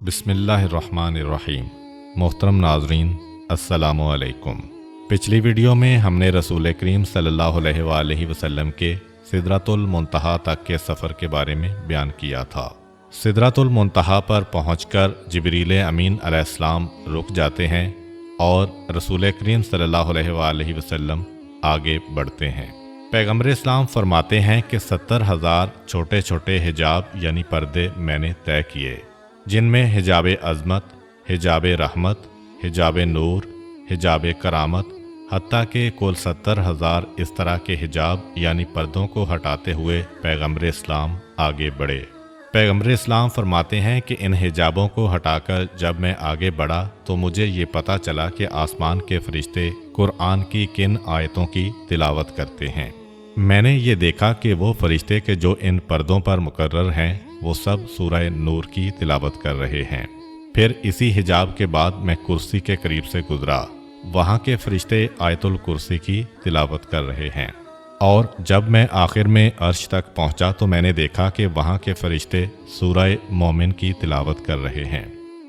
بسم اللہ الرحمن الرحیم۔ محترم ناظرین، السلام علیکم۔ پچھلی ویڈیو میں ہم نے رسول کریم صلی اللہ علیہ وآلہ وسلم کے سدرۃ المنتہا تک کے سفر کے بارے میں بیان کیا تھا۔ سدرۃ المنتہا پر پہنچ کر جبریل امین علیہ السلام رک جاتے ہیں اور رسول کریم صلی اللہ علیہ وآلہ وسلم آگے بڑھتے ہیں۔ پیغمبر اسلام فرماتے ہیں کہ 70,000 چھوٹے چھوٹے حجاب یعنی پردے میں نے طے کیے، جن میں حجاب عظمت، حجاب رحمت، حجاب نور، حجاب کرامت، حتیٰ کہ کل 70,000 اس طرح کے حجاب یعنی پردوں کو ہٹاتے ہوئے پیغمبر اسلام آگے بڑھے۔ پیغمبر اسلام فرماتے ہیں کہ ان حجابوں کو ہٹا کر جب میں آگے بڑھا تو مجھے یہ پتہ چلا کہ آسمان کے فرشتے قرآن کی کن آیتوں کی تلاوت کرتے ہیں۔ میں نے یہ دیکھا کہ وہ فرشتے کہ جو ان پردوں پر مقرر ہیں وہ سب سورہ نور کی تلاوت کر رہے ہیں۔ پھر اسی حجاب کے بعد میں کرسی کے قریب سے گزرا، وہاں کے فرشتے آیت الکرسی کی تلاوت کر رہے ہیں، اور جب میں آخر میں عرش تک پہنچا تو میں نے دیکھا کہ وہاں کے فرشتے سورہ مومن کی تلاوت کر رہے ہیں۔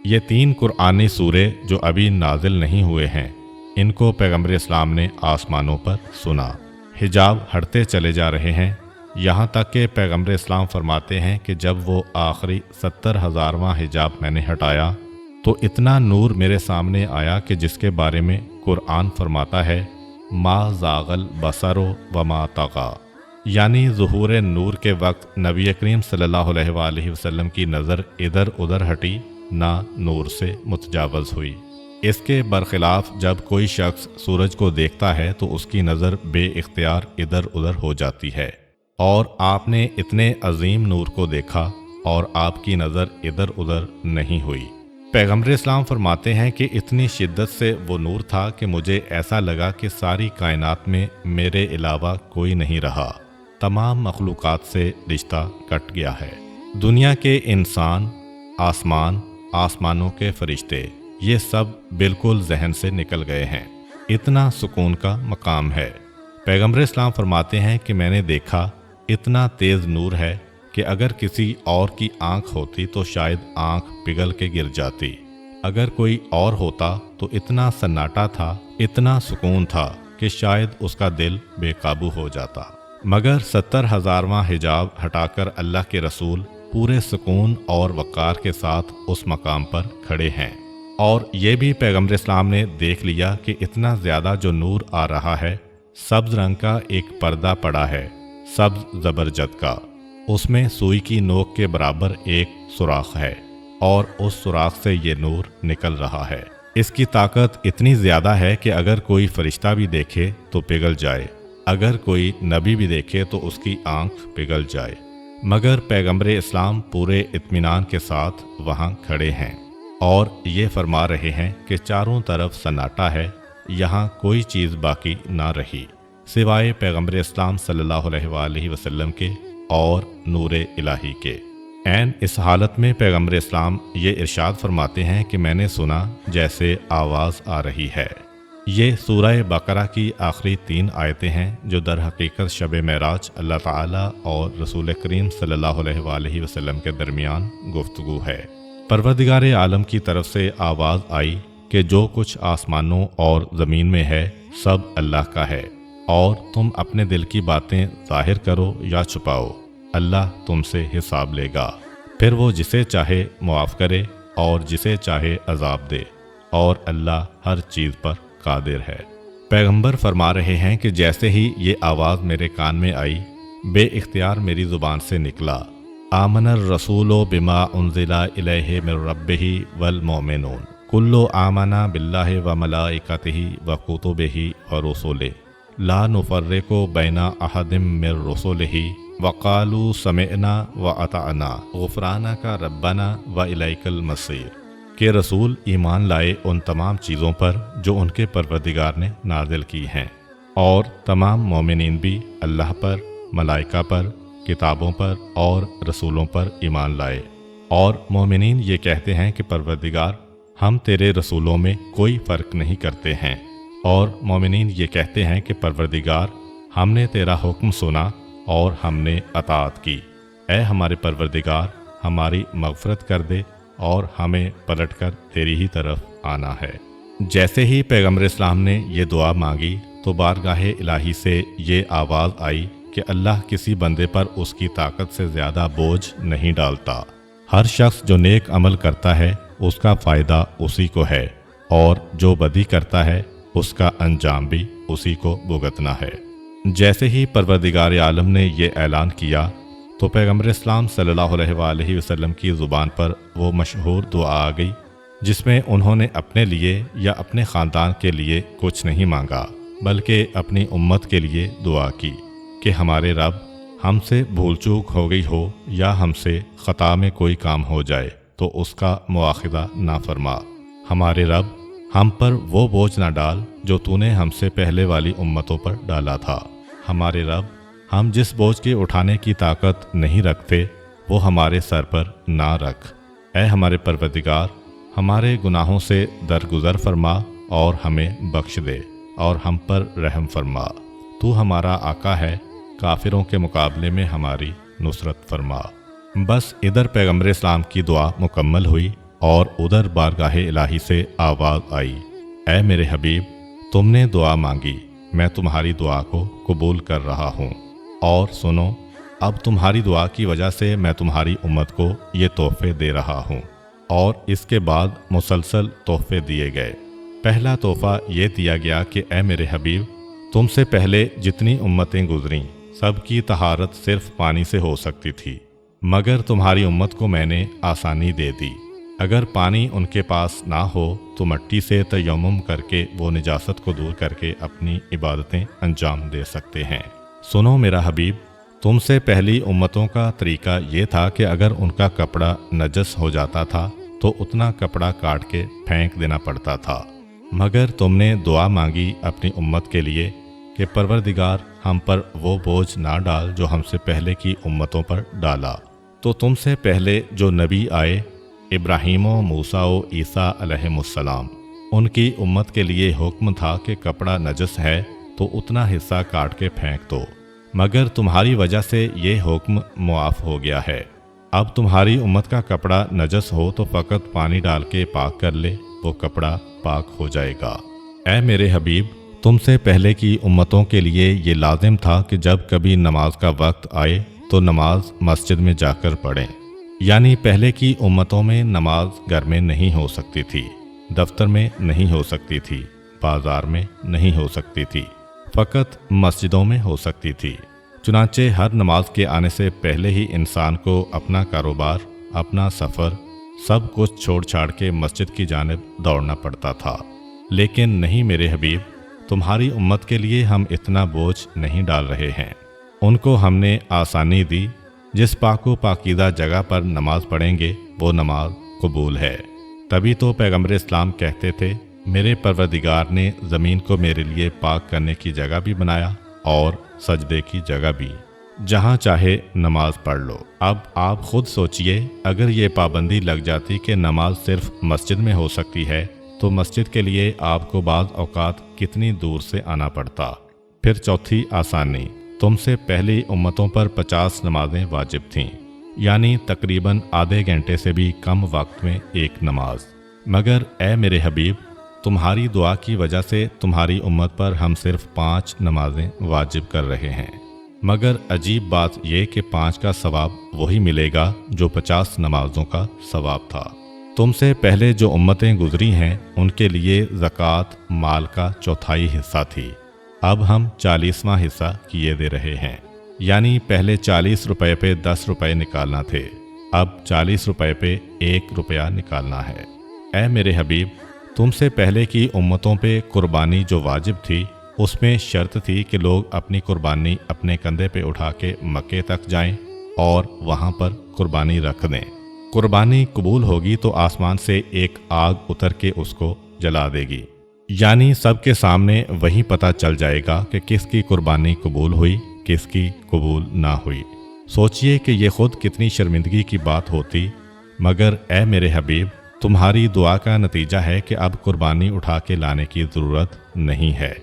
یہ 3 قرآنی سورے جو ابھی نازل نہیں ہوئے ہیں، ان کو پیغمبر اسلام نے آسمانوں پر سنا۔ حجاب ہٹتے چلے جا رہے ہیں، یہاں تک کہ پیغمبر اسلام فرماتے ہیں کہ جب وہ آخری 70,000واں حجاب میں نے ہٹایا تو اتنا نور میرے سامنے آیا کہ جس کے بارے میں قرآن فرماتا ہے ما زاغ البصر وما طغی، یعنی ظہور نور کے وقت نبی کریم صلی اللہ علیہ وآلہ وسلم کی نظر ادھر ادھر ہٹی، نہ نور سے متجاوز ہوئی۔ اس کے برخلاف جب کوئی شخص سورج کو دیکھتا ہے تو اس کی نظر بے اختیار ادھر ادھر ہو جاتی ہے، اور آپ نے اتنے عظیم نور کو دیکھا اور آپ کی نظر ادھر ادھر نہیں ہوئی۔ پیغمبر اسلام فرماتے ہیں کہ اتنی شدت سے وہ نور تھا کہ مجھے ایسا لگا کہ ساری کائنات میں میرے علاوہ کوئی نہیں رہا، تمام مخلوقات سے رشتہ کٹ گیا ہے۔ دنیا کے انسان، آسمان، آسمانوں کے فرشتے، یہ سب بالکل ذہن سے نکل گئے ہیں، اتنا سکون کا مقام ہے۔ پیغمبر اسلام فرماتے ہیں کہ میں نے دیکھا اتنا تیز نور ہے کہ اگر کسی اور کی آنکھ ہوتی تو شاید آنکھ پگھل کے گر جاتی، اگر کوئی اور ہوتا تو اتنا سناٹا تھا، اتنا سکون تھا کہ شاید اس کا دل بے قابو ہو جاتا۔ مگر 70,000واں حجاب ہٹا کر اللہ کے رسول پورے سکون اور وقار کے ساتھ اس مقام پر کھڑے ہیں، اور یہ بھی پیغمبر اسلام نے دیکھ لیا کہ اتنا زیادہ جو نور آ رہا ہے، سبز رنگ کا ایک پردہ پڑا ہے، سبز زبرجد کا، اس میں سوئی کی نوک کے برابر ایک سوراخ ہے، اور اس سوراخ سے یہ نور نکل رہا ہے۔ اس کی طاقت اتنی زیادہ ہے کہ اگر کوئی فرشتہ بھی دیکھے تو پگھل جائے، اگر کوئی نبی بھی دیکھے تو اس کی آنکھ پگھل جائے۔ مگر پیغمبر اسلام پورے اطمینان کے ساتھ وہاں کھڑے ہیں اور یہ فرما رہے ہیں کہ چاروں طرف سناٹا ہے، یہاں کوئی چیز باقی نہ رہی سوائے پیغمبر اسلام صلی اللہ علیہ وآلہ وسلم کے اور نور الہی کے۔ عین اس حالت میں پیغمبر اسلام یہ ارشاد فرماتے ہیں کہ میں نے سنا جیسے آواز آ رہی ہے۔ یہ سورہ بقرہ کی آخری 3 آیتیں ہیں جو در حقیقت شب معراج اللہ تعالیٰ اور رسول کریم صلی اللہ علیہ وآلہ وسلم کے درمیان گفتگو ہے۔ پروردگار عالم کی طرف سے آواز آئی کہ جو کچھ آسمانوں اور زمین میں ہے سب اللہ کا ہے، اور تم اپنے دل کی باتیں ظاہر کرو یا چھپاؤ، اللہ تم سے حساب لے گا، پھر وہ جسے چاہے معاف کرے اور جسے چاہے عذاب دے، اور اللہ ہر چیز پر قادر ہے۔ پیغمبر فرما رہے ہیں کہ جیسے ہی یہ آواز میرے کان میں آئی، بے اختیار میری زبان سے نکلا آمن الرسول بما انزل الیہ من ربہ والمؤمنون کل آمن باللہ وملائکتہ وکتبہ ورسلہ لا نفرق بین احد من رسلہ وقالوا سمعنا واطعنا غفرانک ربنا والیک المصیر، کہ رسول ایمان لائے ان تمام چیزوں پر جو ان کے پروردگار نے نازل کی ہیں، اور تمام مومنین بھی اللہ پر، ملائکہ پر، کتابوں پر اور رسولوں پر ایمان لائے، اور مومنین یہ کہتے ہیں کہ پروردگار ہم تیرے رسولوں میں کوئی فرق نہیں کرتے ہیں، اور مومنین یہ کہتے ہیں کہ پروردگار ہم نے تیرا حکم سنا اور ہم نے اطاعت کی، اے ہمارے پروردگار ہماری مغفرت کر دے اور ہمیں پلٹ کر تیری ہی طرف آنا ہے۔ جیسے ہی پیغمبر اسلام نے یہ دعا مانگی تو بارگاہ الہی سے یہ آواز آئی کہ اللہ کسی بندے پر اس کی طاقت سے زیادہ بوجھ نہیں ڈالتا۔ ہر شخص جو نیک عمل کرتا ہے اس کا فائدہ اسی کو ہے، اور جو بدی کرتا ہے اس کا انجام بھی اسی کو بھگتنا ہے۔ جیسے ہی پروردگار عالم نے یہ اعلان کیا تو پیغمبر اسلام صلی اللہ علیہ وآلہ وسلم کی زبان پر وہ مشہور دعا آ گئی جس میں انہوں نے اپنے لیے یا اپنے خاندان کے لیے کچھ نہیں مانگا، بلکہ اپنی امت کے لیے دعا کی کہ ہمارے رب، ہم سے بھول چوک ہو گئی ہو یا ہم سے خطا میں کوئی کام ہو جائے تو اس کا مواخذہ نہ فرما۔ ہمارے رب، ہم پر وہ بوجھ نہ ڈال جو تو نے ہم سے پہلے والی امتوں پر ڈالا تھا۔ ہمارے رب، ہم جس بوجھ کے اٹھانے کی طاقت نہیں رکھتے وہ ہمارے سر پر نہ رکھ۔ اے ہمارے پروردگار، ہمارے گناہوں سے درگزر فرما اور ہمیں بخش دے اور ہم پر رحم فرما۔ تو ہمارا آقا ہے، کافروں کے مقابلے میں ہماری نصرت فرما۔ بس ادھر پیغمبر اسلام کی دعا مکمل ہوئی اور ادھر بارگاہ الہی سے آواز آئی، اے میرے حبیب، تم نے دعا مانگی، میں تمہاری دعا کو قبول کر رہا ہوں، اور سنو، اب تمہاری دعا کی وجہ سے میں تمہاری امت کو یہ تحفے دے رہا ہوں۔ اور اس کے بعد مسلسل تحفے دیے گئے۔ پہلا تحفہ یہ دیا گیا کہ اے میرے حبیب، تم سے پہلے جتنی امتیں گزریں سب کی طہارت صرف پانی سے ہو سکتی تھی، مگر تمہاری امت کو میں نے آسانی دے دی۔ اگر پانی ان کے پاس نہ ہو تو مٹی سے تیمم کر کے وہ نجاست کو دور کر کے اپنی عبادتیں انجام دے سکتے ہیں۔ سنو میرا حبیب، تم سے پہلی امتوں کا طریقہ یہ تھا کہ اگر ان کا کپڑا نجس ہو جاتا تھا تو اتنا کپڑا کاٹ کے پھینک دینا پڑتا تھا، مگر تم نے دعا مانگی اپنی امت کے لیے کہ پروردگار، ہم پر وہ بوجھ نہ ڈال جو ہم سے پہلے کی امتوں پر ڈالا۔ تو تم سے پہلے جو نبی آئے، ابراہیم و موسیٰ و عیسیٰ علیہم السلام، ان کی امت کے لیے حکم تھا کہ کپڑا نجس ہے تو اتنا حصہ کاٹ کے پھینک دو، مگر تمہاری وجہ سے یہ حکم معاف ہو گیا ہے۔ اب تمہاری امت کا کپڑا نجس ہو تو فقط پانی ڈال کے پاک کر لے، وہ کپڑا پاک ہو جائے گا۔ اے میرے حبیب، تم سے پہلے کی امتوں کے لیے یہ لازم تھا کہ جب کبھی نماز کا وقت آئے تو نماز مسجد میں جا کر پڑھیں، یعنی پہلے کی امتوں میں نماز گھر میں نہیں ہو سکتی تھی، دفتر میں نہیں ہو سکتی تھی، بازار میں نہیں ہو سکتی تھی، فقط مسجدوں میں ہو سکتی تھی۔ چنانچہ ہر نماز کے آنے سے پہلے ہی انسان کو اپنا کاروبار، اپنا سفر، سب کچھ چھوڑ چھاڑ کے مسجد کی جانب دوڑنا پڑتا تھا۔ لیکن نہیں میرے حبیب، تمہاری امت کے لیے ہم اتنا بوجھ نہیں ڈال رہے ہیں۔ ان کو ہم نے آسانی دی، جس پاک و پاکیزہ جگہ پر نماز پڑھیں گے وہ نماز قبول ہے۔ تبھی تو پیغمبر اسلام کہتے تھے، میرے پروردگار نے زمین کو میرے لیے پاک کرنے کی جگہ بھی بنایا اور سجدے کی جگہ بھی، جہاں چاہے نماز پڑھ لو۔ اب آپ خود سوچئے، اگر یہ پابندی لگ جاتی کہ نماز صرف مسجد میں ہو سکتی ہے تو مسجد کے لیے آپ کو بعض اوقات کتنی دور سے آنا پڑتا۔ پھر چوتھی آسانی، تم سے پہلی امتوں پر 50 نمازیں واجب تھیں، یعنی تقریباً آدھے گھنٹے سے بھی کم وقت میں ایک نماز۔ مگر اے میرے حبیب، تمہاری دعا کی وجہ سے تمہاری امت پر ہم صرف 5 نمازیں واجب کر رہے ہیں، مگر عجیب بات یہ کہ 5 کا ثواب وہی ملے گا جو 50 نمازوں کا ثواب تھا۔ تم سے پہلے جو امتیں گزری ہیں ان کے لیے زکوٰۃ مال کا 1/4 حصہ تھی، اب ہم 40واں حصہ کیے دے رہے ہیں، یعنی پہلے 40 روپے پہ 10 روپے نکالنا تھے، اب 40 روپے پہ 1 روپیہ نکالنا ہے۔ اے میرے حبیب، تم سے پہلے کی امتوں پہ قربانی جو واجب تھی اس میں شرط تھی کہ لوگ اپنی قربانی اپنے کندھے پہ اٹھا کے مکے تک جائیں اور وہاں پر قربانی رکھ دیں۔ قربانی قبول ہوگی تو آسمان سے ایک آگ اتر کے اس کو جلا دے گی، یعنی سب کے سامنے وہی پتہ چل جائے گا کہ کس کی قربانی قبول ہوئی، کس کی قبول نہ ہوئی۔ سوچئے کہ یہ خود کتنی شرمندگی کی بات ہوتی، مگر اے میرے حبیب، تمہاری دعا کا نتیجہ ہے کہ اب قربانی اٹھا کے لانے کی ضرورت نہیں ہے،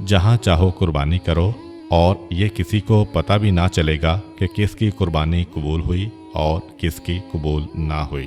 جہاں چاہو قربانی کرو، اور یہ کسی کو پتہ بھی نہ چلے گا کہ کس کی قربانی قبول ہوئی اور کس کی قبول نہ ہوئی۔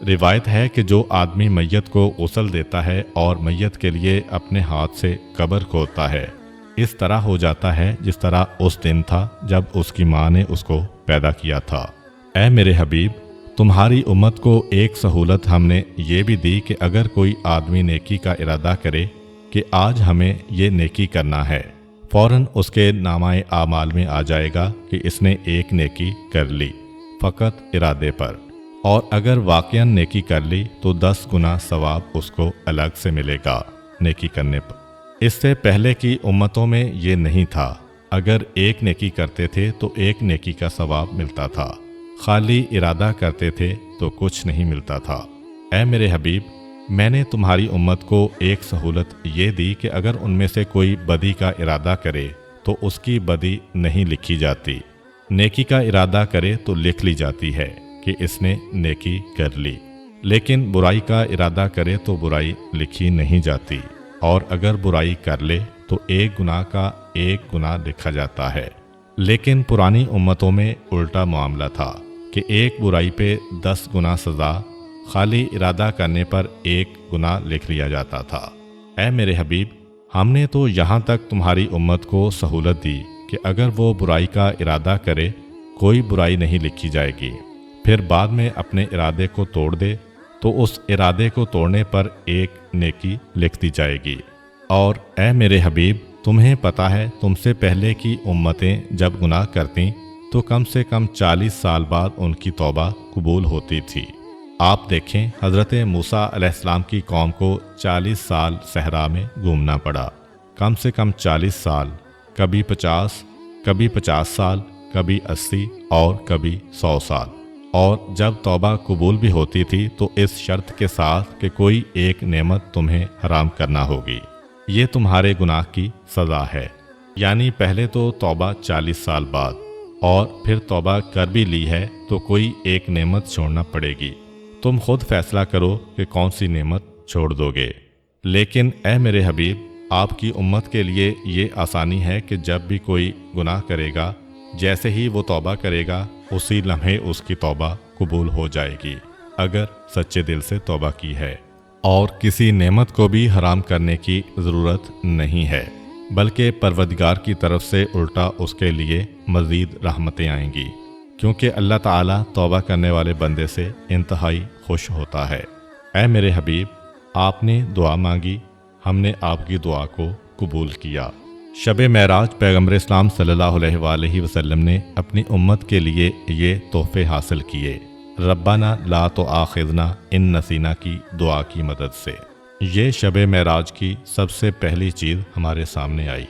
روایت ہے کہ جو آدمی میت کو غسل دیتا ہے اور میت کے لیے اپنے ہاتھ سے قبر کھودتا ہے، اس طرح ہو جاتا ہے جس طرح اس دن تھا جب اس کی ماں نے اس کو پیدا کیا تھا۔ اے میرے حبیب، تمہاری امت کو ایک سہولت ہم نے یہ بھی دی کہ اگر کوئی آدمی نیکی کا ارادہ کرے کہ آج ہمیں یہ نیکی کرنا ہے، فوراً اس کے نامہ اعمال میں آ جائے گا کہ اس نے ایک نیکی کر لی، فقط ارادے پر، اور اگر واقعاً نیکی کر لی تو 10 گنا ثواب اس کو الگ سے ملے گا نیکی کرنے پر۔ اس سے پہلے کی امتوں میں یہ نہیں تھا، اگر ایک نیکی کرتے تھے تو ایک نیکی کا ثواب ملتا تھا، خالی ارادہ کرتے تھے تو کچھ نہیں ملتا تھا۔ اے میرے حبیب، میں نے تمہاری امت کو ایک سہولت یہ دی کہ اگر ان میں سے کوئی بدی کا ارادہ کرے تو اس کی بدی نہیں لکھی جاتی، نیکی کا ارادہ کرے تو لکھ لی جاتی ہے کہ اس نے نیکی کر لی، لیکن برائی کا ارادہ کرے تو برائی لکھی نہیں جاتی، اور اگر برائی کر لے تو ایک گناہ کا ایک گناہ لکھا جاتا ہے۔ لیکن پرانی امتوں میں الٹا معاملہ تھا کہ ایک برائی پہ 10 گنا سزا، خالی ارادہ کرنے پر ایک گناہ لکھ لیا جاتا تھا۔ اے میرے حبیب، ہم نے تو یہاں تک تمہاری امت کو سہولت دی کہ اگر وہ برائی کا ارادہ کرے کوئی برائی نہیں لکھی جائے گی، پھر بعد میں اپنے ارادے کو توڑ دے تو اس ارادے کو توڑنے پر ایک نیکی لکھ دی جائے گی۔ اور اے میرے حبیب، تمہیں پتہ ہے تم سے پہلے کی امتیں جب گناہ کرتیں تو کم سے کم 40 سال بعد ان کی توبہ قبول ہوتی تھی۔ آپ دیکھیں، حضرت موسیٰ علیہ السلام کی قوم کو 40 سال صحرا میں گھومنا پڑا، کم سے کم 40 سال، کبھی 50 سال، کبھی 80 اور کبھی 100 سال۔ اور جب توبہ قبول بھی ہوتی تھی تو اس شرط کے ساتھ کہ کوئی ایک نعمت تمہیں حرام کرنا ہوگی، یہ تمہارے گناہ کی سزا ہے۔ یعنی پہلے تو توبہ 40 سال بعد، اور پھر توبہ کر بھی لی ہے تو کوئی ایک نعمت چھوڑنا پڑے گی، تم خود فیصلہ کرو کہ کون سی نعمت چھوڑ دو گے۔ لیکن اے میرے حبیب، آپ کی امت کے لیے یہ آسانی ہے کہ جب بھی کوئی گناہ کرے گا، جیسے ہی وہ توبہ کرے گا اسی لمحے اس کی توبہ قبول ہو جائے گی اگر سچے دل سے توبہ کی ہے، اور کسی نعمت کو بھی حرام کرنے کی ضرورت نہیں ہے، بلکہ پروردگار کی طرف سے الٹا اس کے لیے مزید رحمتیں آئیں گی، کیونکہ اللہ تعالیٰ توبہ کرنے والے بندے سے انتہائی خوش ہوتا ہے۔ اے میرے حبیب، آپ نے دعا مانگی، ہم نے آپ کی دعا کو قبول کیا۔ شب معراج پیغمبر اسلام صلی اللہ علیہ وآلہ وسلم نے اپنی امت کے لیے یہ تحفے حاصل کیے، ربنا لا تؤاخذنا ان نسینا کی دعا کی مدد سے۔ یہ شب معراج کی سب سے پہلی چیز ہمارے سامنے آئی۔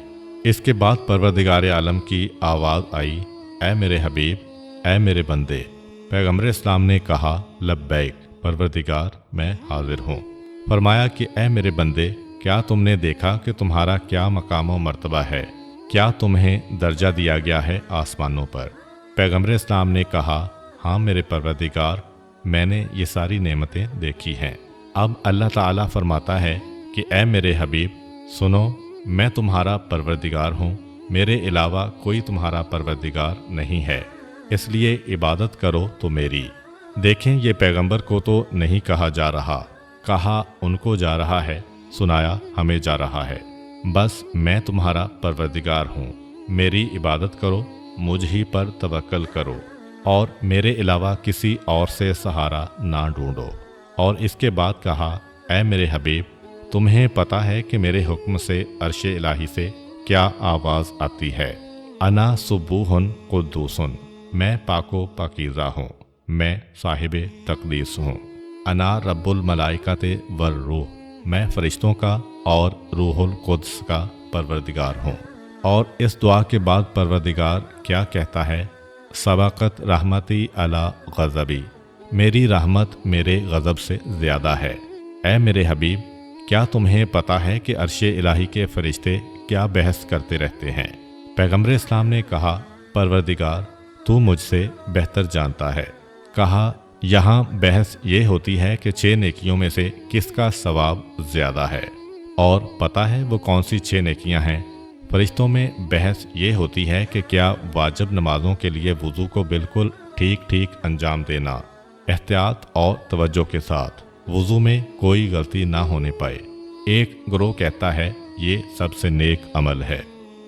اس کے بعد پروردگار عالم کی آواز آئی، اے میرے حبیب، اے میرے بندے۔ پیغمبر اسلام نے کہا، لبیک پروردگار، میں حاضر ہوں۔ فرمایا کہ اے میرے بندے، کیا تم نے دیکھا کہ تمہارا کیا مقام و مرتبہ ہے؟ کیا تمہیں درجہ دیا گیا ہے آسمانوں پر؟ پیغمبر اسلام نے کہا، ہاں میرے پروردگار، میں نے یہ ساری نعمتیں دیکھی ہیں۔ اب اللہ تعالیٰ فرماتا ہے کہ اے میرے حبیب، سنو، میں تمہارا پروردگار ہوں، میرے علاوہ کوئی تمہارا پروردگار نہیں ہے، اس لیے عبادت کرو تو میری۔ دیکھیں، یہ پیغمبر کو تو نہیں کہا جا رہا، کہا ان کو جا رہا ہے، سنایا ہمیں جا رہا ہے۔ بس میں تمہارا پروردگار ہوں، میری عبادت کرو، مجھ ہی پر توکل کرو، اور میرے علاوہ کسی اور سے سہارا نہ ڈھونڈو۔ اور اس کے بعد کہا، اے میرے حبیب، تمہیں پتہ ہے کہ میرے حکم سے عرش الہی سے کیا آواز آتی ہے، انا سبوح قدوس، میں پاک و پاکیزہ ہوں، میں صاحب تقدیس ہوں، انا رب الملائکۃ والروح، میں فرشتوں کا اور روح القدس کا پروردگار ہوں۔ اور اس دعا کے بعد پروردگار کیا کہتا ہے، سبقت رحمتی علی غضبی، میری رحمت میرے غضب سے زیادہ ہے۔ اے میرے حبیب، کیا تمہیں پتہ ہے کہ عرش الہی کے فرشتے کیا بحث کرتے رہتے ہیں؟ پیغمبر اسلام نے کہا، پروردگار تو مجھ سے بہتر جانتا ہے۔ کہا، یہاں بحث یہ ہوتی ہے کہ 6 نیکیوں میں سے کس کا ثواب زیادہ ہے، اور پتہ ہے وہ کون سی 6 نیکیاں ہیں؟ فرشتوں میں بحث یہ ہوتی ہے کہ کیا واجب نمازوں کے لیے وضو کو بالکل ٹھیک ٹھیک انجام دینا، احتیاط اور توجہ کے ساتھ وضو میں کوئی غلطی نہ ہونے پائے۔ ایک گروہ کہتا ہے یہ سب سے نیک عمل ہے،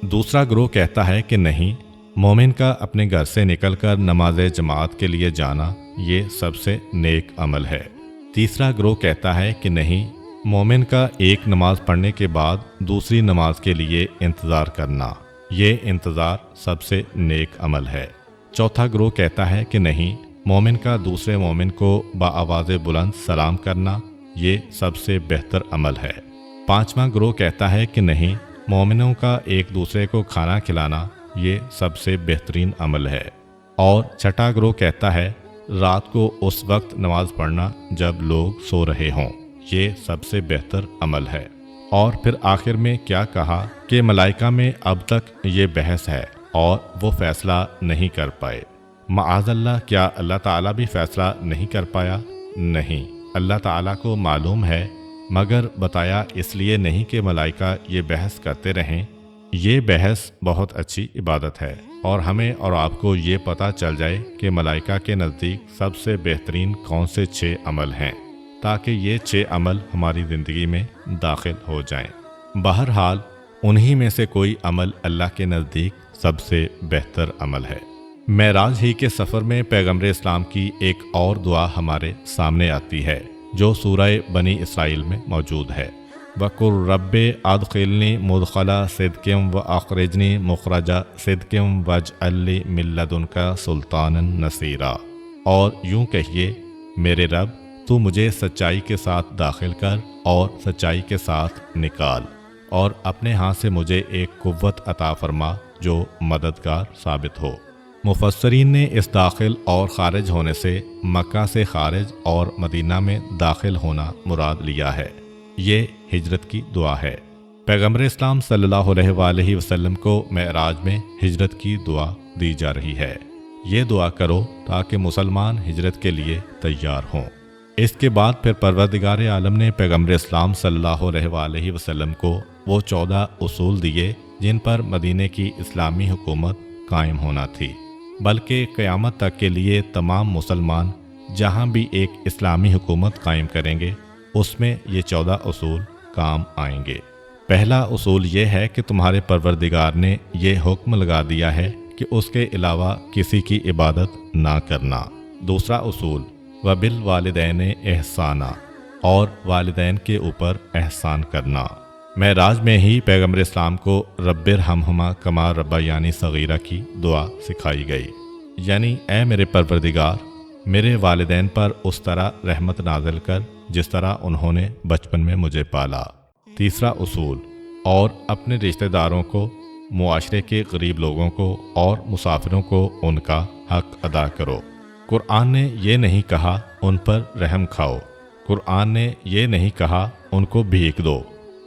دوسرا گروہ کہتا ہے کہ نہیں، مومن کا اپنے گھر سے نکل کر نماز جماعت کے لیے جانا یہ سب سے نیک عمل ہے۔ تیسرا گروہ کہتا ہے کہ نہیں، مومن کا ایک نماز پڑھنے کے بعد دوسری نماز کے لیے انتظار کرنا، یہ انتظار سب سے نیک عمل ہے۔ چوتھا گروہ کہتا ہے کہ نہیں، مومن کا دوسرے مومن کو بآواز بلند سلام کرنا یہ سب سے بہتر عمل ہے۔ پانچواں گروہ کہتا ہے کہ نہیں، مومنوں کا ایک دوسرے کو کھانا کھلانا یہ سب سے بہترین عمل ہے۔ اور چھٹا گروہ کہتا ہے رات کو اس وقت نماز پڑھنا جب لوگ سو رہے ہوں، یہ سب سے بہتر عمل ہے۔ اور پھر آخر میں کیا کہا کہ ملائکہ میں اب تک یہ بحث ہے اور وہ فیصلہ نہیں کر پائے۔ معاذ اللہ، کیا اللہ تعالیٰ بھی فیصلہ نہیں کر پایا؟ نہیں، اللہ تعالیٰ کو معلوم ہے، مگر بتایا اس لیے نہیں کہ ملائکہ یہ بحث کرتے رہیں۔ یہ بحث بہت اچھی عبادت ہے، اور ہمیں اور آپ کو یہ پتہ چل جائے کہ ملائکہ کے نزدیک سب سے بہترین کون سے 6 عمل ہیں، تاکہ یہ 6 عمل ہماری زندگی میں داخل ہو جائیں۔ بہرحال انہی میں سے کوئی عمل اللہ کے نزدیک سب سے بہتر عمل ہے۔ معراج ہی کے سفر میں پیغمبر اسلام کی ایک اور دعا ہمارے سامنے آتی ہے جو سورہ بنی اسرائیل میں موجود ہے۔ وَقُلْ رَبِّ أَدْخِلْنِي مُدْخَلَ صِدْقٍ وَأَخْرِجْنِي مُخْرَجَ صِدْقٍ وَاجْعَلْ لِي مِن لَّدُنْكَ سُلْطَانًا نَصِيرًا، اور یوں کہیے، میرے رب تو مجھے سچائی کے ساتھ داخل کر اور سچائی کے ساتھ نکال، اور اپنے ہاں سے مجھے ایک قوت عطا فرما جو مددگار ثابت ہو۔ مفسرین نے اس داخل اور خارج ہونے سے مکہ سے خارج اور مدینہ میں داخل ہونا مراد لیا ہے۔ یہ ہجرت کی دعا ہے۔ پیغمبر اسلام صلی اللہ علیہ وآلہ وسلم کو معراج میں ہجرت کی دعا دی جا رہی ہے۔ یہ دعا کرو تاکہ مسلمان ہجرت کے لیے تیار ہوں۔ اس کے بعد پھر پروردگار عالم نے پیغمبر اسلام صلی اللہ علیہ وآلہ وسلم کو وہ 14 اصول دیے جن پر مدینے کی اسلامی حکومت قائم ہونا تھی، بلکہ قیامت تک کے لیے تمام مسلمان جہاں بھی ایک اسلامی حکومت قائم کریں گے اس میں یہ 14 اصول کام آئیں گے۔ پہلا اصول یہ ہے کہ تمہارے پروردگار نے یہ حکم لگا دیا ہے کہ اس کے علاوہ کسی کی عبادت نہ کرنا۔ دوسرا اصول وَبِالْوَالِدَيْنِ احسانًا، اور والدین کے اوپر احسان کرنا۔ معراج میں ہی پیغمبر اسلام کو رب ارحمہما کما ربیانی صغیرہ کی دعا سکھائی گئی، یعنی اے میرے پروردگار، میرے والدین پر اس طرح رحمت نازل کر جس طرح انہوں نے بچپن میں مجھے پالا۔ تیسرا اصول، اور اپنے رشتہ داروں کو، معاشرے کے غریب لوگوں کو اور مسافروں کو ان کا حق ادا کرو۔ قرآن نے یہ نہیں کہا ان پر رحم کھاؤ، قرآن نے یہ نہیں کہا ان کو بھیک دو،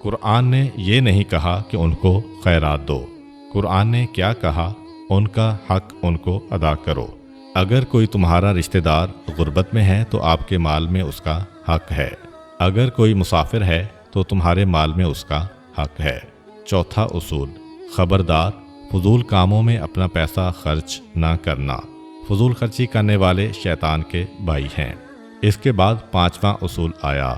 قرآن نے یہ نہیں کہا کہ ان کو خیرات دو، قرآن نے کیا کہا؟ ان کا حق ان کو ادا کرو۔ اگر کوئی تمہارا رشتہ دار غربت میں ہے تو آپ کے مال میں اس کا حق ہے، اگر کوئی مسافر ہے تو تمہارے مال میں اس کا حق ہے۔ چوتھا اصول، خبردار، فضول کاموں میں اپنا پیسہ خرچ نہ کرنا، فضول خرچی کرنے والے شیطان کے بھائی ہیں۔ اس کے بعد پانچواں اصول آیا،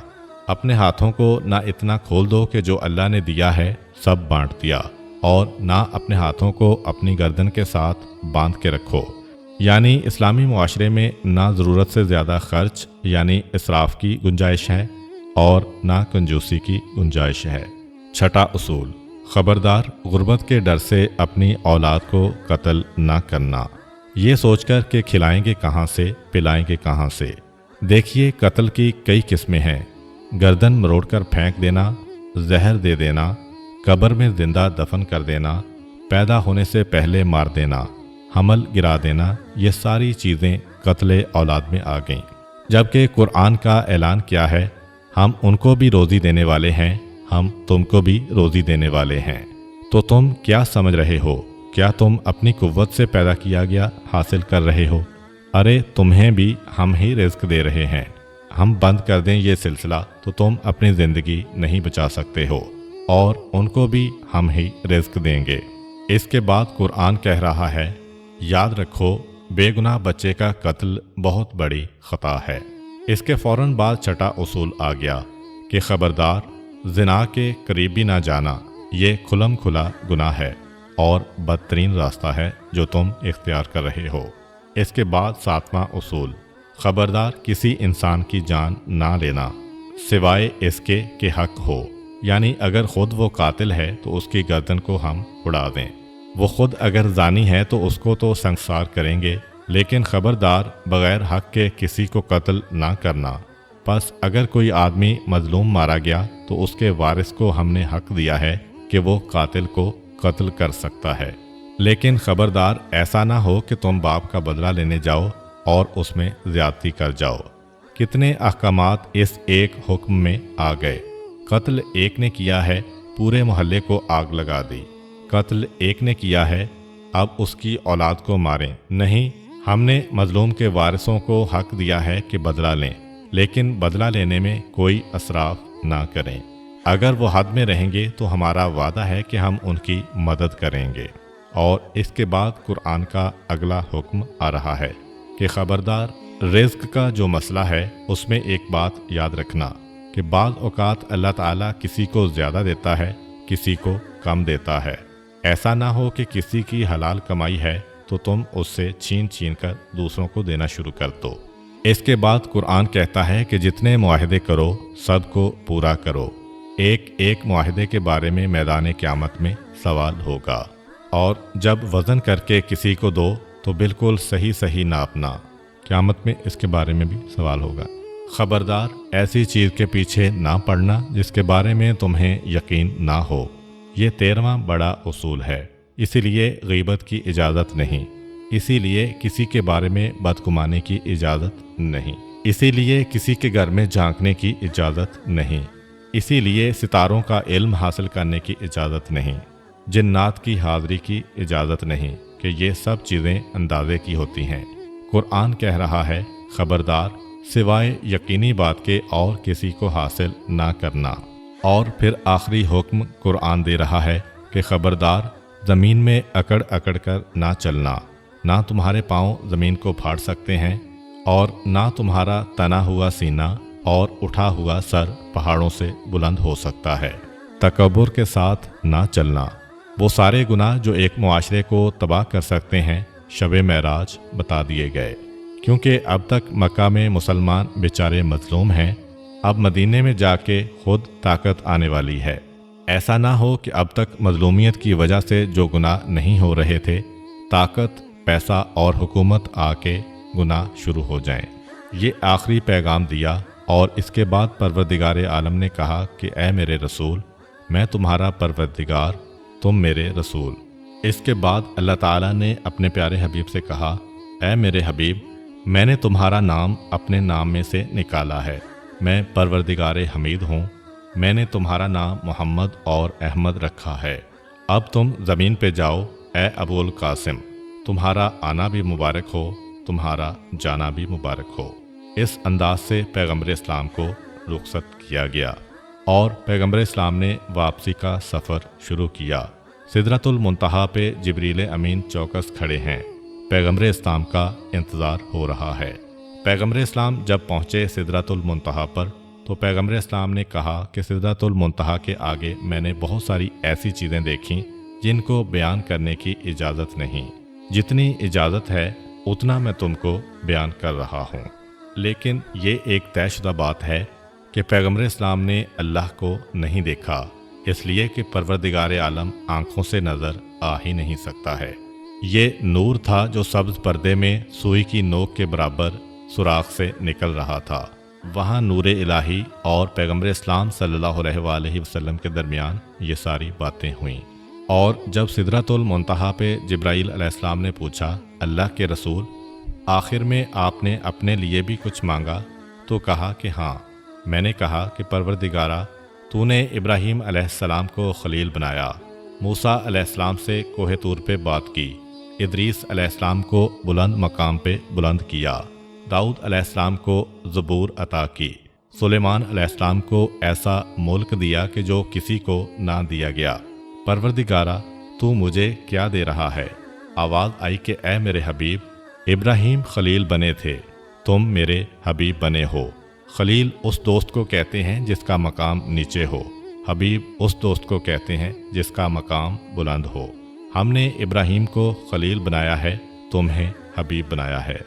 اپنے ہاتھوں کو نہ اتنا کھول دو کہ جو اللہ نے دیا ہے سب بانٹ دیا، اور نہ اپنے ہاتھوں کو اپنی گردن کے ساتھ باندھ کے رکھو، یعنی اسلامی معاشرے میں نہ ضرورت سے زیادہ خرچ یعنی اسراف کی گنجائش ہے اور نہ کنجوسی کی گنجائش ہے۔ چھٹا اصول، خبردار، غربت کے ڈر سے اپنی اولاد کو قتل نہ کرنا، یہ سوچ کر کہ کھلائیں گے کہاں سے، پلائیں گے کہاں سے۔ دیکھیے، قتل کی کئی قسمیں ہیں، گردن مروڑ کر پھینک دینا، زہر دے دینا، قبر میں زندہ دفن کر دینا، پیدا ہونے سے پہلے مار دینا، حمل گرا دینا، یہ ساری چیزیں قتل اولاد میں آ گئیں، جبکہ قرآن کا اعلان کیا ہے، ہم ان کو بھی روزی دینے والے ہیں، ہم تم کو بھی روزی دینے والے ہیں۔ تو تم کیا سمجھ رہے ہو؟ کیا تم اپنی قوت سے پیدا کیا گیا حاصل کر رہے ہو؟ ارے تمہیں بھی ہم ہی رزق دے رہے ہیں، ہم بند کر دیں یہ سلسلہ تو تم اپنی زندگی نہیں بچا سکتے ہو، اور ان کو بھی ہم ہی رزق دیں گے۔ اس کے بعد قرآن کہہ رہا ہے، یاد رکھو بے گناہ بچے کا قتل بہت بڑی خطا ہے۔ اس کے فوراً بعد چھٹا اصول آ گیا کہ خبردار، زنا کے قریب بھی نہ جانا، یہ کھلم کھلا گناہ ہے اور بدترین راستہ ہے جو تم اختیار کر رہے ہو۔ اس کے بعد ساتواں اصول، خبردار کسی انسان کی جان نہ لینا سوائے اس کے کہ حق ہو، یعنی اگر خود وہ قاتل ہے تو اس کی گردن کو ہم اڑا دیں، وہ خود اگر زانی ہے تو اس کو تو سنگسار کریں گے، لیکن خبردار بغیر حق کے کسی کو قتل نہ کرنا۔ پس اگر کوئی آدمی مظلوم مارا گیا تو اس کے وارث کو ہم نے حق دیا ہے کہ وہ قاتل کو قتل کر سکتا ہے، لیکن خبردار ایسا نہ ہو کہ تم باپ کا بدلہ لینے جاؤ اور اس میں زیادتی کر جاؤ۔ کتنے احکامات اس ایک حکم میں آ گئے۔ قتل ایک نے کیا ہے، پورے محلے کو آگ لگا دی۔ قتل ایک نے کیا ہے، اب اس کی اولاد کو ماریں نہیں، ہم نے مظلوم کے وارثوں کو حق دیا ہے کہ بدلہ لیں، لیکن بدلہ لینے میں کوئی اسراف نہ کریں۔ اگر وہ حد میں رہیں گے تو ہمارا وعدہ ہے کہ ہم ان کی مدد کریں گے۔ اور اس کے بعد قرآن کا اگلا حکم آ رہا ہے کہ خبردار، رزق کا جو مسئلہ ہے اس میں ایک بات یاد رکھنا کہ بعض اوقات اللہ تعالیٰ کسی کو زیادہ دیتا ہے، کسی کو کم دیتا ہے۔ ایسا نہ ہو کہ کسی کی حلال کمائی ہے تو تم اس سے چھین چھین کر دوسروں کو دینا شروع کر دو۔ اس کے بعد قرآن کہتا ہے کہ جتنے معاہدے کرو سب کو پورا کرو۔ ایک ایک معاہدے کے بارے میں میدان قیامت میں سوال ہوگا، اور جب وزن کر کے کسی کو دو تو بالکل صحیح صحیح ناپنا، قیامت میں اس کے بارے میں بھی سوال ہوگا۔ خبردار، ایسی چیز کے پیچھے نہ پڑنا جس کے بارے میں تمہیں یقین نہ ہو، یہ 13واں بڑا اصول ہے۔ اسی لیے غیبت کی اجازت نہیں، اسی لیے کسی کے بارے میں بدگمانی کی اجازت نہیں، اسی لیے کسی کے گھر میں جھانکنے کی اجازت نہیں، اسی لیے ستاروں کا علم حاصل کرنے کی اجازت نہیں، جنات کی حاضری کی اجازت نہیں کہ یہ سب چیزیں اندازے کی ہوتی ہیں۔ قرآن کہہ رہا ہے خبردار، سوائے یقینی بات کے اور کسی کو حاصل نہ کرنا۔ اور پھر آخری حکم قرآن دے رہا ہے کہ خبردار، زمین میں اکڑ اکڑ کر نہ چلنا، نہ تمہارے پاؤں زمین کو پھاڑ سکتے ہیں، اور نہ تمہارا تنا ہوا سینہ اور اٹھا ہوا سر پہاڑوں سے بلند ہو سکتا ہے۔ تکبر کے ساتھ نہ چلنا، وہ سارے گناہ جو ایک معاشرے کو تباہ کر سکتے ہیں شب معراج بتا دیے گئے، کیونکہ اب تک مکہ میں مسلمان بیچارے مظلوم ہیں، اب مدینے میں جا کے خود طاقت آنے والی ہے۔ ایسا نہ ہو کہ اب تک مظلومیت کی وجہ سے جو گناہ نہیں ہو رہے تھے، طاقت، پیسہ اور حکومت آ کے گناہ شروع ہو جائیں۔ یہ آخری پیغام دیا، اور اس کے بعد پروردگار عالم نے کہا کہ اے میرے رسول، میں تمہارا پروردگار، تم میرے رسول۔ اس کے بعد اللہ تعالیٰ نے اپنے پیارے حبیب سے کہا، اے میرے حبیب، میں نے تمہارا نام اپنے نام میں سے نکالا ہے، میں پروردگار حمید ہوں، میں نے تمہارا نام محمد اور احمد رکھا ہے۔ اب تم زمین پہ جاؤ، اے ابو القاسم، تمہارا آنا بھی مبارک ہو، تمہارا جانا بھی مبارک ہو۔ اس انداز سے پیغمبر اسلام کو رخصت کیا گیا، اور پیغمبر اسلام نے واپسی کا سفر شروع کیا۔ سدرۃ المنتہا پہ جبریل امین چوکس کھڑے ہیں، پیغمبر اسلام کا انتظار ہو رہا ہے۔ پیغمبر اسلام جب پہنچے سدرۃ المنتہا پر تو پیغمبر اسلام نے کہا کہ سدرۃ المنتہا کے آگے میں نے بہت ساری ایسی چیزیں دیکھیں جن کو بیان کرنے کی اجازت نہیں، جتنی اجازت ہے اتنا میں تم کو بیان کر رہا ہوں۔ لیکن یہ ایک طے شدہ بات ہے کہ پیغمبر اسلام نے اللہ کو نہیں دیکھا، اس لیے کہ پروردگار عالم آنکھوں سے نظر آ ہی نہیں سکتا ہے۔ یہ نور تھا جو سبز پردے میں سوئی کی نوک کے برابر سوراخ سے نکل رہا تھا۔ وہاں نور الہی اور پیغمبر اسلام صلی اللہ علیہ وآلہ وسلم کے درمیان یہ ساری باتیں ہوئیں۔ اور جب سدرۃ المنتہا پہ جبرائیل علیہ السلام نے پوچھا، اللہ کے رسول، آخر میں آپ نے اپنے لیے بھی کچھ مانگا؟ تو کہا کہ ہاں۔ میں نے کہا کہ پروردگارا، تو نے ابراہیم علیہ السلام کو خلیل بنایا، موسیٰ علیہ السلام سے کوہ طور پہ بات کی، ادریس علیہ السلام کو بلند مقام پہ بلند کیا، داؤد علیہ السلام کو زبور عطا کی، سلیمان علیہ السلام کو ایسا ملک دیا کہ جو کسی کو نہ دیا گیا۔ پروردگارا، تو مجھے کیا دے رہا ہے؟ آواز آئی کہ اے میرے حبیب، ابراہیم خلیل بنے تھے، تم میرے حبیب بنے ہو۔ خلیل اس دوست کو کہتے ہیں جس کا مقام نیچے ہو، حبیب اس دوست کو کہتے ہیں جس کا مقام بلند ہو۔ ہم نے ابراہیم کو خلیل بنایا ہے، تمہیں حبیب بنایا ہے۔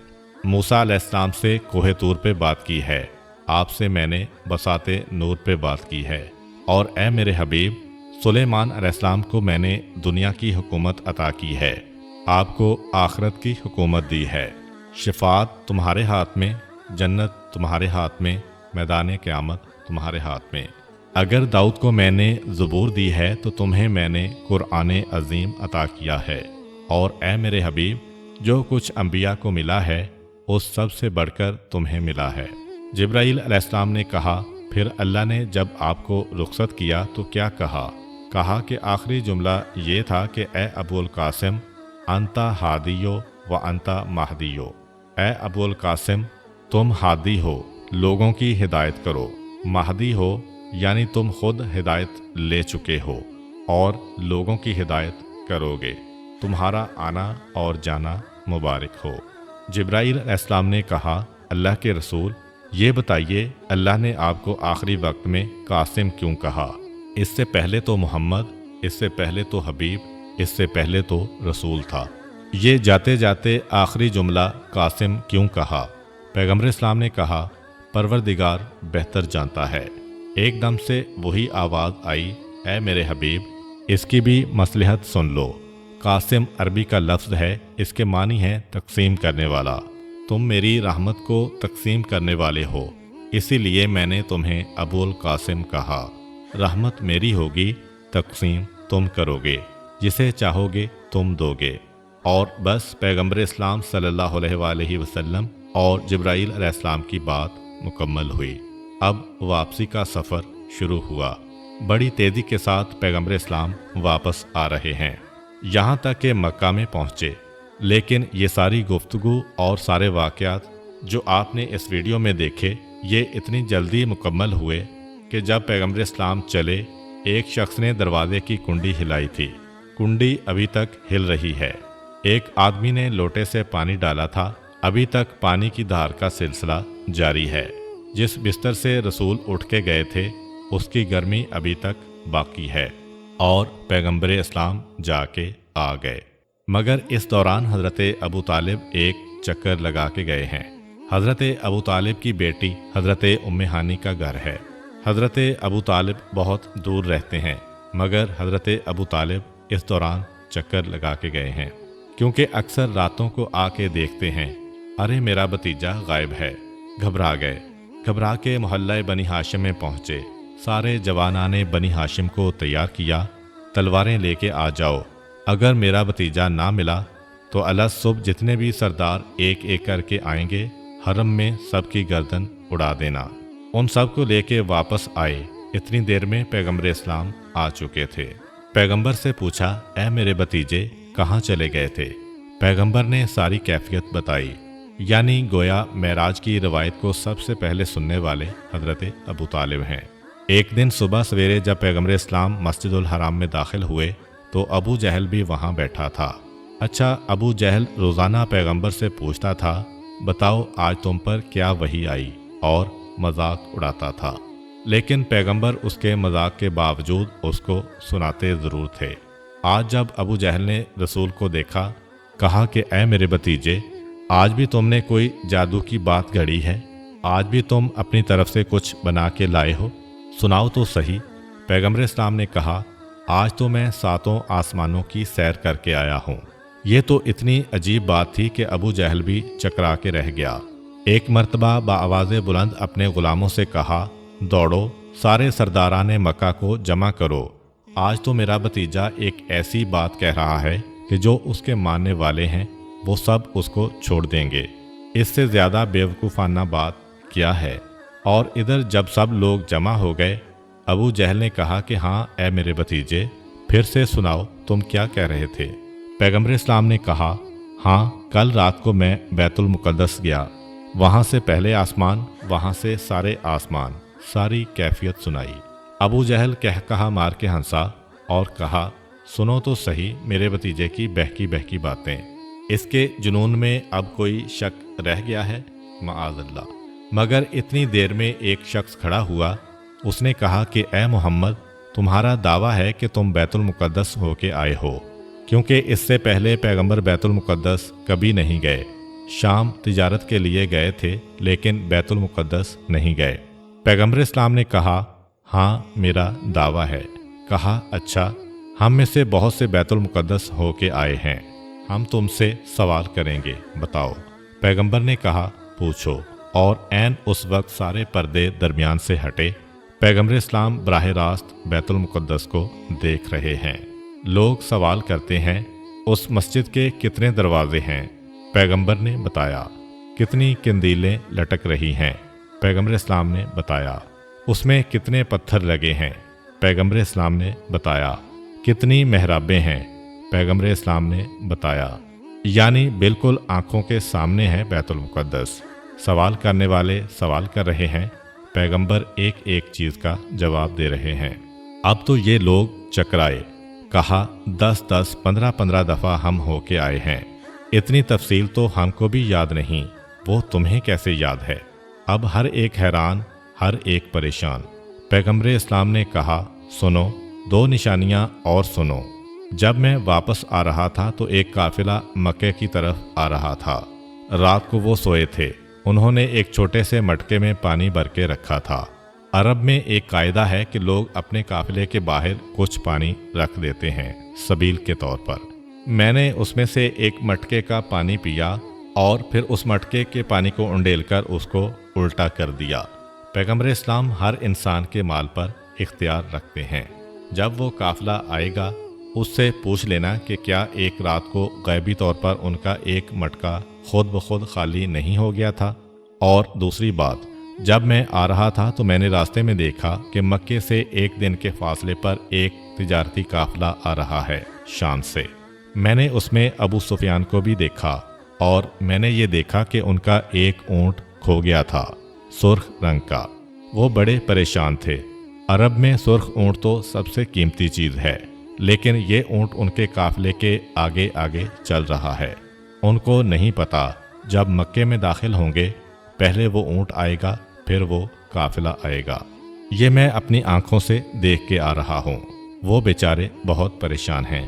موسیٰ علیہ السلام سے کوہ طور پہ بات کی ہے، آپ سے میں نے بساط نور پہ بات کی ہے۔ اور اے میرے حبیب، سلیمان علیہ السلام کو میں نے دنیا کی حکومت عطا کی ہے، آپ کو آخرت کی حکومت دی ہے۔ شفاعت تمہارے ہاتھ میں، جنت تمہارے ہاتھ میں، میدان قیامت تمہارے ہاتھ میں۔ اگر داؤد کو میں نے زبور دی ہے تو تمہیں میں نے قرآن عظیم عطا کیا ہے۔ اور اے میرے حبیب، جو کچھ انبیاء کو ملا ہے اس سب سے بڑھ کر تمہیں ملا ہے۔ جبرائیل علیہ السلام نے کہا، پھر اللہ نے جب آپ کو رخصت کیا تو کیا کہا؟ کہا کہ آخری جملہ یہ تھا کہ اے ابو القاسم انتا ہادیو و انتا مہدیو، اے ابو القاسم تم ہادی ہو، لوگوں کی ہدایت کرو، مہدی ہو یعنی تم خود ہدایت لے چکے ہو اور لوگوں کی ہدایت کرو گے، تمہارا آنا اور جانا مبارک ہو۔ جبرائیل علیہ السلام نے کہا، اللہ کے رسول یہ بتائیے اللہ نے آپ کو آخری وقت میں قاسم کیوں کہا؟ اس سے پہلے تو محمد، اس سے پہلے تو حبیب، اس سے پہلے تو رسول تھا، یہ جاتے جاتے آخری جملہ قاسم کیوں کہا؟ پیغمبر اسلام نے کہا، پروردگار بہتر جانتا ہے۔ ایک دم سے وہی آواز آئی، اے میرے حبیب اس کی بھی مصلحت سن لو۔ قاسم عربی کا لفظ ہے، اس کے معنی ہے تقسیم کرنے والا۔ تم میری رحمت کو تقسیم کرنے والے ہو، اسی لیے میں نے تمہیں ابو القاسم کہا۔ رحمت میری ہوگی، تقسیم تم کرو گے، جسے چاہو گے تم دو گے۔ اور بس پیغمبر اسلام صلی اللہ علیہ وآلہ وسلم اور جبرائیل علیہ السلام کی بات مکمل ہوئی۔ اب واپسی کا سفر شروع ہوا۔ بڑی تیزی کے ساتھ پیغمبر اسلام واپس آ رہے ہیں، یہاں تک کہ مکہ میں پہنچے۔ لیکن یہ ساری گفتگو اور سارے واقعات جو آپ نے اس ویڈیو میں دیکھے، یہ اتنی جلدی مکمل ہوئے کہ جب پیغمبر اسلام چلے، ایک شخص نے دروازے کی کنڈی ہلائی تھی۔ کنڈی ابھی تک ہل رہی ہے۔ ایک آدمی نے لوٹے سے پانی ڈالا تھا، ابھی تک پانی کی دھار کا سلسلہ جاری ہے۔ جس بستر سے رسول اٹھ کے گئے تھے اس کی گرمی ابھی تک باقی ہے، اور پیغمبر اسلام جا کے آ گئے۔ مگر اس دوران حضرت ابو طالب ایک چکر لگا کے گئے ہیں۔ حضرت ابو طالب کی بیٹی حضرت ام ہانی کا گھر ہے۔ حضرت ابو طالب بہت دور رہتے ہیں، مگر حضرت ابو طالب اس دوران چکر لگا کے گئے ہیں، کیونکہ اکثر راتوں کو آ کے دیکھتے ہیں، ارے میرا بھتیجا غائب ہے۔ گھبرا گئے، گھبرا کے محلہ بنی ہاشم میں پہنچے۔ سارے جوانان بنی ہاشم کو تیار کیا، تلواریں لے کے آ جاؤ، اگر میرا بھتیجا نہ ملا تو اللہ صبح جتنے بھی سردار ایک ایک کر کے آئیں گے، حرم میں سب کی گردن اڑا دینا۔ ان سب کو لے کے واپس آئے۔ اتنی دیر میں پیغمبر اسلام آ چکے تھے۔ پیغمبر سے پوچھا، اے میرے بھتیجے کہاں چلے گئے تھے؟ پیغمبر نے ساری کیفیت بتائی، یعنی گویا معراج کی روایت کو سب سے پہلے سننے والے حضرت ابو طالب ہیں۔ ایک دن صبح سویرے جب پیغمبر اسلام مسجد الحرام میں داخل ہوئے تو ابو جہل بھی وہاں بیٹھا تھا۔ اچھا، ابو جہل روزانہ پیغمبر سے پوچھتا تھا، بتاؤ آج تم پر کیا وحی آئی، اور مذاق اڑاتا تھا، لیکن پیغمبر اس کے مذاق کے باوجود اس کو سناتے ضرور تھے۔ آج جب ابو جہل نے رسول کو دیکھا، کہا کہ اے میرے بھتیجے، آج بھی تم نے کوئی جادو کی بات گھڑی ہے؟ آج بھی تم اپنی طرف سے کچھ بنا کے لائے ہو؟ سناؤ تو صحیح۔ پیغمبر اسلام نے کہا، آج تو میں 7 آسمانوں کی سیر کر کے آیا ہوں۔ یہ تو اتنی عجیب بات تھی کہ ابو جہل بھی چکرا کے رہ گیا۔ ایک مرتبہ بآواز بلند اپنے غلاموں سے کہا، دوڑو، سارے سرداران مکہ کو جمع کرو، آج تو میرا بھتیجا ایک ایسی بات کہہ رہا ہے کہ جو اس کے ماننے والے ہیں وہ سب اس کو چھوڑ دیں گے۔ اس سے زیادہ بیوقوفانہ بات کیا ہے؟ اور ادھر جب سب لوگ جمع ہو گئے، ابو جہل نے کہا کہ ہاں اے میرے بھتیجے، پھر سے سناؤ تم کیا کہہ رہے تھے؟ پیغمبر اسلام نے کہا، ہاں کل رات کو میں بیت المقدس گیا، وہاں سے پہلے آسمان، وہاں سے سارے آسمان، ساری کیفیت سنائی۔ ابو جہل کہا مار کے ہنسا اور کہا، سنو تو صحیح میرے بھتیجے کی بہکی بہکی باتیں۔ اس کے جنون میں اب کوئی شک رہ گیا ہے؟ معاذ اللہ۔ مگر اتنی دیر میں ایک شخص کھڑا ہوا، اس نے کہا کہ اے محمد، تمہارا دعویٰ ہے کہ تم بیت المقدس ہو کے آئے ہو، کیونکہ اس سے پہلے پیغمبر بیت المقدس کبھی نہیں گئے۔ شام تجارت کے لیے گئے تھے لیکن بیت المقدس نہیں گئے۔ پیغمبر اسلام نے کہا ہاں میرا دعویٰ ہے۔ کہا اچھا، ہم میں سے بہت سے بیت المقدس ہو کے آئے ہیں، ہم تم سے سوال کریں گے، بتاؤ۔ پیغمبر نے کہا پوچھو، اور عین اس وقت سارے پردے درمیان سے ہٹے۔ پیغمبر اسلام براہ راست بیت المقدس کو دیکھ رہے ہیں۔ لوگ سوال کرتے ہیں اس مسجد کے کتنے دروازے ہیں؟ پیغمبر نے بتایا۔ کتنی قندیلیں لٹک رہی ہیں؟ پیغمبر اسلام نے بتایا۔ اس میں کتنے پتھر لگے ہیں؟ پیغمبر اسلام نے بتایا۔ کتنی محرابیں ہیں؟ پیغمبر اسلام نے بتایا۔ یعنی بالکل آنکھوں کے سامنے ہے بیت المقدس۔ سوال کرنے والے سوال کر رہے ہیں، پیغمبر ایک ایک چیز کا جواب دے رہے ہیں۔ اب تو یہ لوگ چکرائے۔ کہا 10 15 دفعہ ہم ہو کے آئے ہیں، اتنی تفصیل تو ہم کو بھی یاد نہیں، وہ تمہیں کیسے یاد ہے؟ اب ہر ایک حیران، ہر ایک پریشان۔ پیغمبر اسلام نے کہا سنو، 2 نشانیاں اور سنو۔ جب میں واپس آ رہا تھا تو ایک قافلہ مکے کی طرف آ رہا تھا۔ رات کو وہ سوئے تھے، انہوں نے ایک چھوٹے سے مٹکے میں پانی بھر کے رکھا تھا۔ عرب میں ایک قاعدہ ہے کہ لوگ اپنے قافلے کے باہر کچھ پانی رکھ دیتے ہیں سبیل کے طور پر۔ میں نے اس میں سے ایک مٹکے کا پانی پیا اور پھر اس مٹکے کے پانی کو انڈیل کر اس کو الٹا کر دیا۔ پیغمبر اسلام ہر انسان کے مال پر اختیار رکھتے ہیں۔ جب وہ قافلہ آئے گا اس سے پوچھ لینا کہ کیا ایک رات کو غیبی طور پر ان کا ایک مٹکا خود بخود خالی نہیں ہو گیا تھا۔ اور دوسری بات، جب میں آ رہا تھا تو میں نے راستے میں دیکھا کہ مکے سے 1 دن کے فاصلے پر ایک تجارتی قافلہ آ رہا ہے شام سے۔ میں نے اس میں ابو سفیان کو بھی دیکھا، اور میں نے یہ دیکھا کہ ان کا ایک اونٹ کھو گیا تھا، سرخ رنگ کا۔ وہ بڑے پریشان تھے۔ عرب میں سرخ اونٹ تو سب سے قیمتی چیز ہے، لیکن یہ اونٹ ان کے قافلے کے آگے آگے چل رہا ہے۔ ان کو نہیں پتا جب مکے میں داخل ہوں گے پہلے وہ اونٹ آئے گا پھر وہ قافلہ آئے گا۔ یہ میں اپنی آنکھوں سے دیکھ کے آ رہا ہوں۔ وہ بیچارے بہت پریشان ہیں۔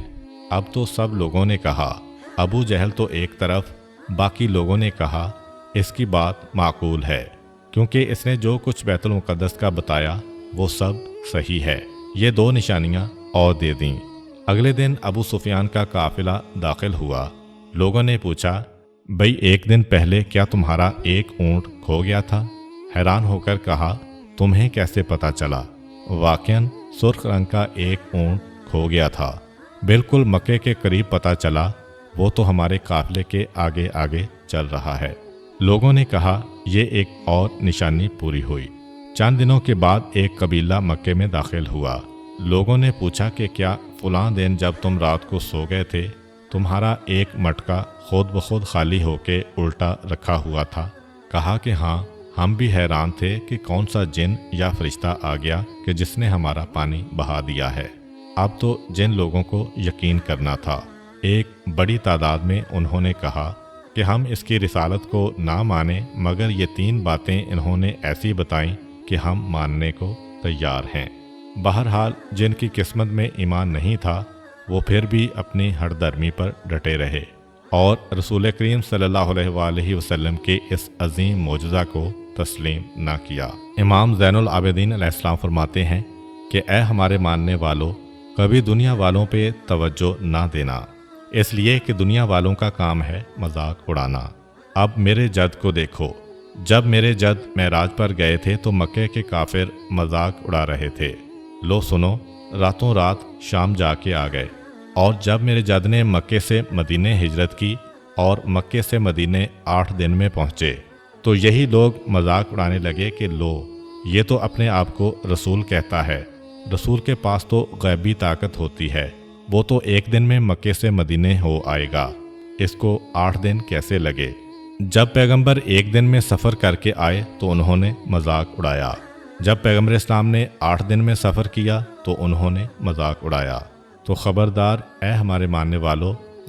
اب تو سب لوگوں نے کہا، ابو جہل تو ایک طرف، باقی لوگوں نے کہا اس کی بات معقول ہے، کیونکہ اس نے جو کچھ بیت المقدس کا بتایا وہ سب صحیح ہے۔ یہ 2 نشانیاں اور دے دیں۔ اگلے دن ابو سفیان کا قافلہ داخل ہوا۔ لوگوں نے پوچھا بھئی 1 دن پہلے کیا تمہارا ایک اونٹ کھو گیا تھا؟ حیران ہو کر کہا تمہیں کیسے پتا چلا؟ واقعاً سرخ رنگ کا ایک اونٹ کھو گیا تھا، بالکل مکے کے قریب پتا چلا، وہ تو ہمارے قافلے کے آگے آگے چل رہا ہے۔ لوگوں نے کہا یہ ایک اور نشانی پوری ہوئی۔ چند دنوں کے بعد ایک قبیلہ مکے میں داخل ہوا۔ لوگوں نے پوچھا کہ کیا فلاں دن جب تم رات کو سو گئے تھے تمہارا ایک مٹکا خود بخود خالی ہو کے الٹا رکھا ہوا تھا؟ کہا کہ ہاں، ہم بھی حیران تھے کہ کون سا جن یا فرشتہ آ گیا کہ جس نے ہمارا پانی بہا دیا ہے۔ اب تو جن لوگوں کو یقین کرنا تھا، ایک بڑی تعداد میں انہوں نے کہا کہ ہم اس کی رسالت کو نہ مانیں، مگر یہ 3 باتیں انہوں نے ایسی بتائیں کہ ہم ماننے کو تیار ہیں۔ بہرحال جن کی قسمت میں ایمان نہیں تھا وہ پھر بھی اپنی ہر درمی پر ڈٹے رہے اور رسول کریم صلی اللہ علیہ وآلہ وسلم کے اس عظیم معجزہ کو تسلیم نہ کیا۔ امام زین العابدین علیہ السلام فرماتے ہیں کہ اے ہمارے ماننے والوں، کبھی دنیا والوں پہ توجہ نہ دینا، اس لیے کہ دنیا والوں کا کام ہے مذاق اڑانا۔ اب میرے جد کو دیکھو، جب میرے جد معراج پر گئے تھے تو مکے کے کافر مذاق اڑا رہے تھے۔ لو سنو، راتوں رات شام جا کے آ گئے، اور جب میرے جد نے مکے سے مدینے ہجرت کی اور مکے سے مدینے 8 دن میں پہنچے تو یہی لوگ مذاق اڑانے لگے کہ لو، یہ تو اپنے آپ کو رسول کہتا ہے، رسول کے پاس تو غیبی طاقت ہوتی ہے، وہ تو 1 دن میں مکے سے مدینے ہو آئے گا، اس کو 8 دن کیسے لگے؟ جب پیغمبر 1 دن میں سفر کر کے آئے تو انہوں نے مذاق اڑایا، جب پیغمبر اسلام نے 8 دن میں سفر کیا تو انہوں نے مذاق اڑایا۔ تو خبردار اے ہمارے ماننے والوں،